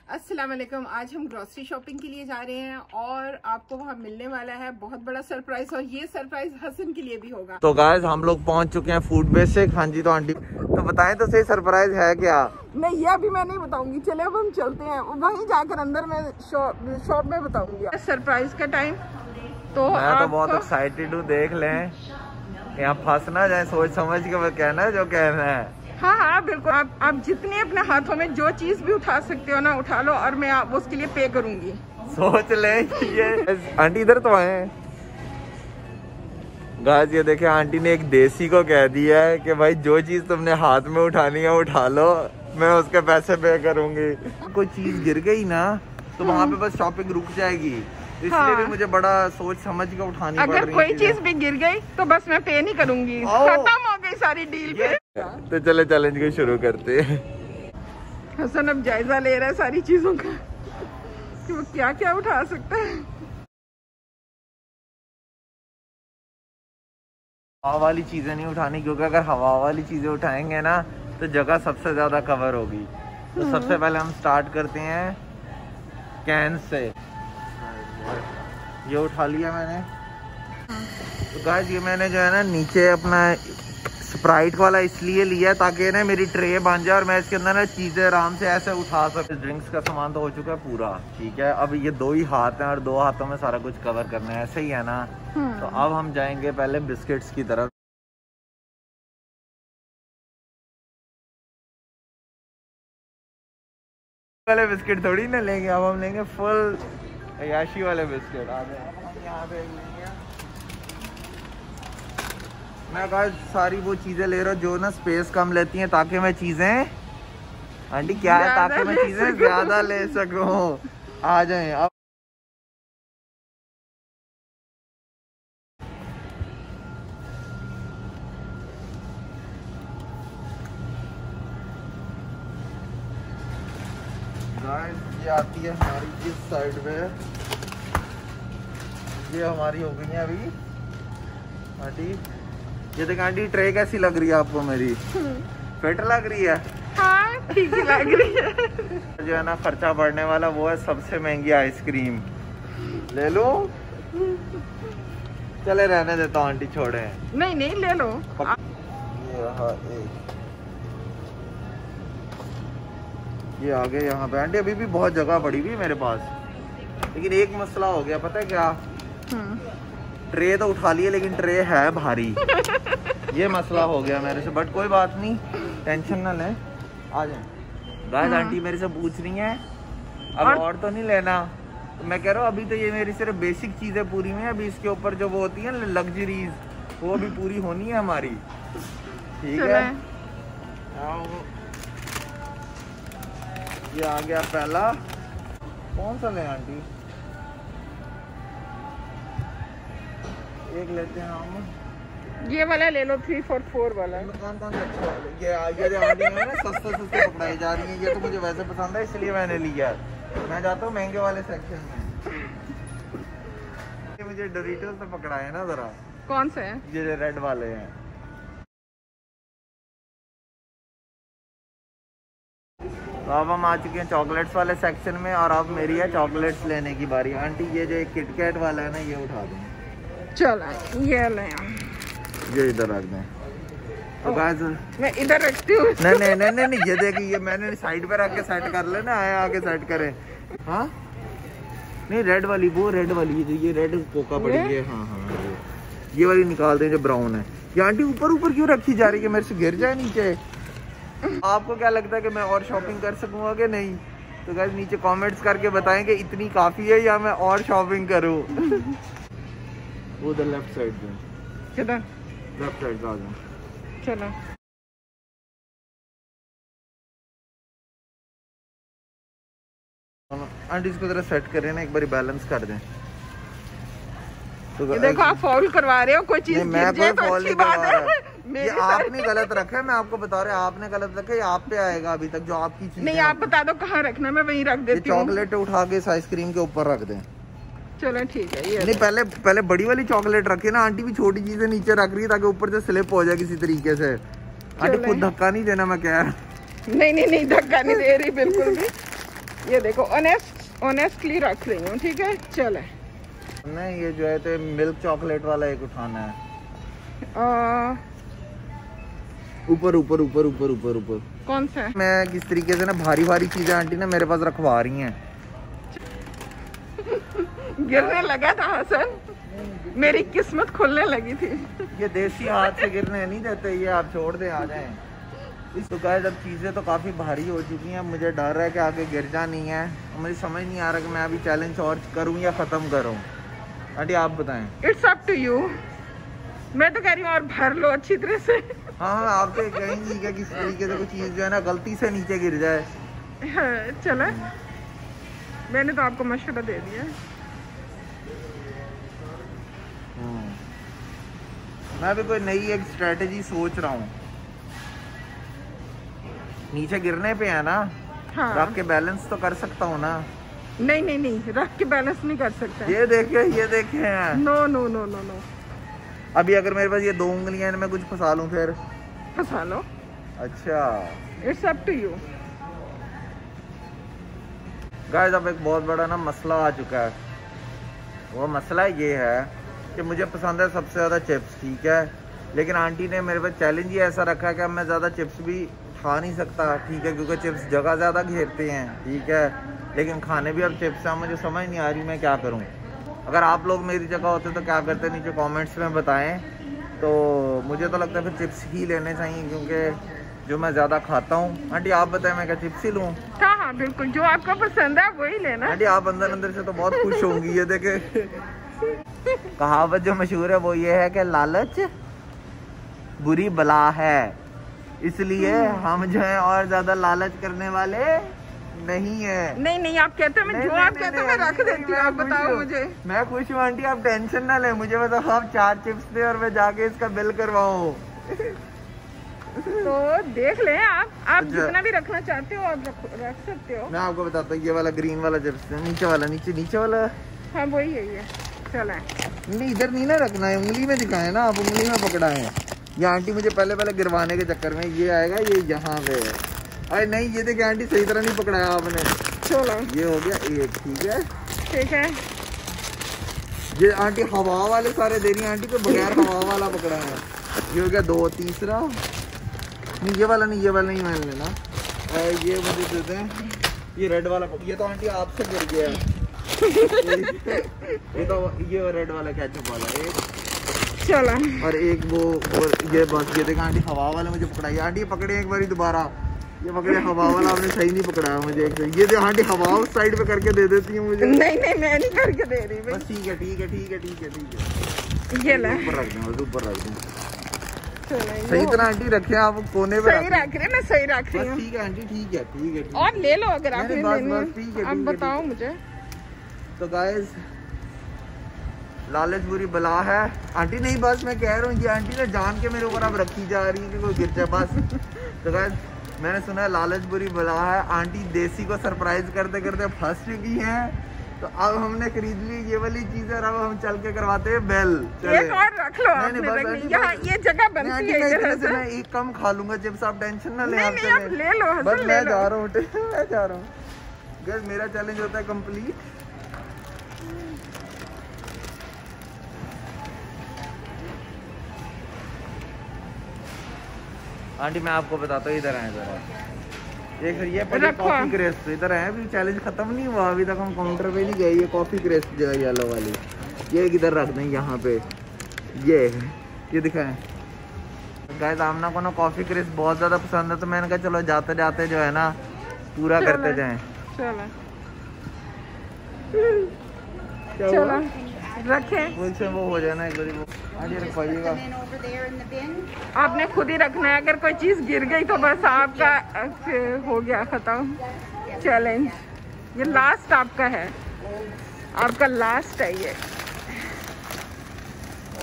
अस्सलाम वालेकुम। आज हम ग्रोसरी शॉपिंग के लिए जा रहे हैं और आपको वहाँ मिलने वाला है बहुत बड़ा सरप्राइज, और ये सरप्राइज हसन के लिए भी होगा। तो गाइस हम लोग पहुँच चुके हैं फूड बेसिक। हाँ जी, तो आंटी तो बताएं तो सही सरप्राइज है क्या? नहीं, ये अभी मैं नहीं बताऊंगी। चले अब हम चलते हैं, वहीं जाकर अंदर मैं शॉप में बताऊंगी सरप्राइज का टाइम। तो मैं तो बहुत एक्साइटेड हूँ, देख लें यहाँ फंस ना जाए, सोच समझ के कहना है जो कहना है। हाँ हाँ बिल्कुल, आप जितने अपने हाथों में जो चीज भी उठा सकते हो ना उठा लो, और मैं उसके लिए पे करूंगी। सोच ले ये आंटी इधर तो आए। गाइस ये देखे, आंटी ने एक देसी को कह दिया है कि भाई जो चीज तुमने हाथ में उठानी है उठा लो, मैं उसके पैसे पे करूंगी। कोई चीज गिर गई ना तो वहाँ पे बस शॉपिंग रुक जाएगी, इसलिए भी मुझे बड़ा सोच समझ के उठानी पड़ रही है। अगर कोई चीज भी गिर गई तो बस मैं पे नहीं करूंगी, खत्म हो गई सारी डील पे। तो चले चैलेंज को शुरू करते हैं। हसन अब जायजा ले रहा है सारी चीजों का कि वो क्या क्या उठा सकता है। हवा वाली चीजें नहीं उठानी, क्योंकि अगर हवा वाली चीजें उठाएंगे ना तो जगह सबसे ज्यादा कवर होगी। तो सबसे पहले हम स्टार्ट करते हैं कैन से। ये उठा लिया मैंने। तो गाइस ये मैंने जो है ना नीचे अपना स्प्राइट वाला इसलिए लिया ताकि ना मेरी ट्रे बन जाए और मैं इसके अंदर ना चीजें आराम से ऐसे उठा सकूं। ड्रिंक्स का सामान तो हो चुका है पूरा, ठीक है। अब ये 2 ही हाथ हैं और 2 हाथों में सारा कुछ कवर करना है, ऐसे ही है ना। तो अब हम जाएंगे पहले बिस्किट्स की तरफ। पहले बिस्किट थोड़ी ना लेंगे, अब हम लेंगे फुल अयाशी वाले बिस्किट। आ जाए यहाँ पे मैं गाइस सारी वो चीजें ले रहा हूँ जो ना स्पेस कम लेती हैं, ताकि मैं चीजें आंटी क्या है ताकि मैं चीजें ज्यादा ले सकूं। आ जाए अब। गाइस ये आती है हमारी इस साइड पे, ये हमारी हो गई है अभी आंटी। ये देख आंटी, ट्रे कैसी लग रही है आपको मेरी? फिट लग रही है? हाँ ठीक लग रही है। जो है ना खर्चा बढ़ने वाला वो है सबसे महंगी आइसक्रीम। ले लो, चले रहने देता हूँ आंटी, छोड़े। नहीं नहीं ले लो। ये आगे यहाँ पे आंटी अभी भी बहुत जगह पड़ी हुई मेरे पास, लेकिन एक मसला हो गया, पता है क्या? ट्रे तो उठा लिए लेकिन ट्रे है भारी। ये मसला हो गया मेरे से, बट कोई बात नहीं, टेंशन ना ले। आ जाए। गाइस आंटी मेरे से पूछ रही है अब और तो नहीं लेना, तो मैं कह रहा हूँ अभी तो ये मेरी सिर्फ बेसिक चीजें पूरी हुई है, अभी इसके ऊपर जो वो होती है लग्जरीज वो भी पूरी होनी है हमारी, ठीक है। ये आ गया पहला। कौन सा ले आंटी? एक लेते हैं हम, ये वाला ले लो, 344 वाला। ये आंटी है ना सस्ते पकड़ाई जा रही है, ये तो मुझे वैसे पसंद है इसलिए मैंने लिया। मैं जाता हूँ महंगे वाले सेक्शन में। ये मुझे डोरिटोस से पकड़ाए ना जरा। कौन से है? ये रेड वाले हैं। तो अब हम आ चुके हैं चॉकलेट्स वाले सेक्शन में, और अब मेरी है चॉकलेट्स लेने की बारी। आंटी ये जो एक किटकैट वाला है ना ये उठा दें। चलो ये ले, ये इधर रख दें। तो गाइस मैं इधर रखती हूँ। नहीं ये देखिए, ये मैंने साइड पे रख के सेट कर लेना, आए आके सेट करें। हाँ नहीं रेड वाली, वो रेड वाली जो ये रेड कोका पड़ी है। हाँ ये वाली निकाल दें जो ब्राउन है। ये आंटी ऊपर क्यों रखी जा रही है? मेरे से गिर जाए नीचे। आपको क्या लगता है कि मैं और शॉपिंग कर सकूंगा कि नहीं? तो गाइस नीचे कमेंट्स करके बताएं कि इतनी काफी है या मैं और शॉपिंग करूं। उधर लेफ्ट साइड में, किधर? लेफ्ट साइड आ जाओ। चलो आंटी इसको जरा सेट करें ना, एक बार बैलेंस कर दें। तो देखो आप फॉल करवा रहे हो, कोई चीज गिर जाए तो अच्छी बात है। ये आपने गलत रखा है, मैं आपको बता रहा हूँ आपने गलत रखा है, ये आप पे आएगा अभी तक जो आपकी चीज। नहीं आप बता दो कहाँ रखना, मैं वहीं रख देती हूँ। चॉकलेट उठा के इस आइसक्रीम के ऊपर रख दें। चलो ठीक है। ये नहीं पहले बड़ी वाली चॉकलेट रखे ना, आंटी भी छोटी चीजें नीचे रख रही है ताकि ऊपर से स्लिप हो जाए किसी तरीके से। आंटी खुद धक्का नहीं देना, मैं कह रहा। नहीं धक्का नहीं दे रही बिल्कुल भी। ये देखो ऑनेस्टली रख रही हूँ, ठीक है। चले नहीं, ये जो है तो मिल्क चॉकलेट वाला एक उठाना है। ऊपर ऊपर ऊपर ऊपर ऊपर ऊपर कौन सा है? मैं किस तरीके से ना भारी भारी चीजें आंटी ना मेरे पास रखवा रही हैं। गिरने लगा था हसन, मेरी किस्मत खुलने लगी थी। ये देसी हाथ से गिरने नहीं देते, ये आप छोड़ दें, आ जाएं। इस तो गाइस अब चीज़ें तो काफ़ी भारी हो चुकी हैं, मुझे डर है कि आगे गिर जानी है। मुझे समझ नहीं आ रहा कि मैं अभी चैलेंज और करूं या ख़त्म करूं। आंटी आप बताएं। It's up to you. मैं तो कह रही हूँ और भर लो अच्छी तरह से। हाँ आप तो कहेंगी क्या किस तरीके से कोई चीज़ जो है ना गलती से नीचे गिर जाए। चलो, मैंने तो आपको मशवरा दे दिया। मैं भी कोई नई एक स्ट्रेटेजी सोच रहा हूँ। नीचे गिरने पे है ना, हाँ। रख के बैलेंस तो कर सकता हूँ ना। नहीं नहीं नहीं, रख के बैलेंस नहीं कर सकता। ये देखे हैं। No no no no no. अभी अगर मेरे पास ये 2 उंगलियां इनमें कुछ फंसा लूं फिर? फंसा लो। अच्छा, it's up to you. Guys अब एक बहुत बड़ा ना मसला आ चुका है। वो मसला ये है कि मुझे पसंद है सबसे ज़्यादा चिप्स, ठीक है, लेकिन आंटी ने मेरे पास चैलेंज ही ऐसा रखा है कि अब मैं ज़्यादा चिप्स भी खा नहीं सकता, ठीक है, क्योंकि चिप्स जगह ज़्यादा घेरते हैं, ठीक है, लेकिन खाने भी अब चिप्स हैं। मुझे समझ नहीं आ रही मैं क्या करूं। अगर आप लोग मेरी जगह होते तो क्या करते, नीचे कमेंट्स में बताएं। तो मुझे तो लगता है फिर चिप्स ही लेने चाहिए, क्योंकि जो मैं ज़्यादा खाता हूँ। आंटी आप बताएं, मैं क्या चिप्स ही लूँ? हाँ हाँ बिल्कुल, जो आपको पसंद है वही लेना। आंटी आप अंदर अंदर से तो बहुत खुश होंगी। ये देखे कहावत जो मशहूर है वो ये है कि लालच बुरी बला है, इसलिए हम जो है और ज्यादा लालच करने वाले नहीं है। नहीं नहीं, आप कहते हैं मैं जो आप कहते हैं मैं रख देती हूँ। आप बताओ मुझे। मैं खुश हूँ आंटी, आप टेंशन ना लें। मुझे बताओ आप 4 चिप्स दे और मैं जाके इसका बिल करवाऊँ। तो देख लें आप जितना भी रखना चाहते हो आप रख सकते हो। मैं आपको बताता हूँ, ये वाला ग्रीन वाला चिप्स, नीचे वाला, नीचे वाला। हाँ वही है ये। चला नहीं इधर नहीं ना रखना है, उंगली में दिखाए ना आप, उंगली में पकड़ा है। ये आंटी मुझे पहले गिरवाने के चक्कर में ये आएगा, ये यहाँ पे है। अरे नहीं, ये देखिए आंटी सही तरह नहीं पकड़ाया आपने। चलो ये हो गया एक, ठीक है ठीक है। ये आंटी हवा वाले सारे दे रही है, आंटी को बगैर हवा वाला पकड़ा है। ये हो गया 2, तीसरा नहीं, ये वाला नहीं मैंने लेना। ये मुझे देते हैं, ये रेड वाला। ये तो आंटी आपसे गिर गया है। ये तो ये रेड वाला केचप वाला एक, चला, और एक वो, और ये बस। ये देखा आंटी हवा वाला मुझे पकड़ाई। आंटी पकड़े एक बारी दोबारा, ये पकड़े हवा वाला, आपने सही नहीं पकड़ाया मुझे। ये जो आंटी हवा उस साइड पे करके दे देती है मुझे। नहीं नहीं मैं नहीं करके दे रही। बस ठीक है ठीक है ठीक है ठीक है ठीक है। ये ले ऊपर रख दूँ, ऊपर रख दूँ। सही तरह आंटी रखे आप कोने पे सही रख रहे, मैं सही रख रही हूँ। ठीक है आंटी, ठीक है ठीक है। और ले लो अगर आपने लेनी है, आप बताओ मुझे। तो गाइस लालच बुरी बला है। आंटी नहीं, बस मैं कह रहा हूँ, ये आंटी ने जान के मेरे ऊपर अब रखी जा रही है कि कोई गिर जाए बस। तो गाइस मैंने सुना है लालच बुरी बला है। आंटी देसी को सरप्राइज करते करते फंस चुकी हैं, तो अब हमने खरीद ली ये वाली चीज और अब हम चल के करवाते हैं बेल। एक और रख लो आपने, यहाँ ये जगह बनती है इधर से। मैं एक कम खा लूंगा चिप्स, आप टेंशन ना ले। आप ले लो, बस मैं जा रहा हूँ, मैं जा रहा हूँ। गाइस मेरा चैलेंज होता है कंप्लीट। आंटी मैं आपको बताता हूँ, इधर आए जरा। एक ये कॉफी क्रेस्ट इधर है, अभी चैलेंज खत्म नहीं हुआ, अभी तक हम काउंटर पे नहीं गए। ये कॉफी क्रेस्ट जो है येलो वाली, ये इधर रख दें यहाँ पे। ये दिखाएं गाइस, आमना को ना कॉफी क्रेस्ट बहुत ज्यादा पसंद है, तो मैंने कहा चलो जाते जाते जो है ना पूरा करते जाएं। चलो रखें, वो हो जाए ना एक बारी। वो रखवाइएगा, आपने खुद ही रखना है। अगर कोई चीज गिर गई तो बस आपका हो गया खत्म चैलेंज। ये लास्ट आपका है, आपका लास्ट है ये।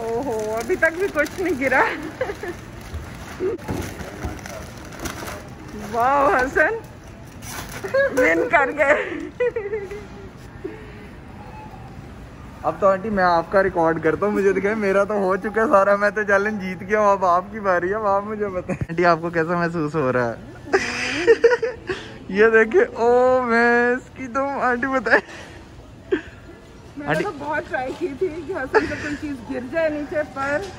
ओहो अभी तक भी कुछ नहीं गिरा। वाह हसन विन कर गए। अब तो आंटी मैं आपका रिकॉर्ड करता हूँ, मुझे दिखाए मेरा तो हो चुका है सारा, मैं तो चैलेंज जीत गया हूँ। अब आपकी बारी है, अब आप मुझे बताएं आंटी आपको कैसा महसूस हो रहा है। ये देखिए, ओ मैं इसकी आंटी बताए। मैंने तो बहुत ट्राई की थी कि हसन से कोई चीज गिर जाए नीचे, पर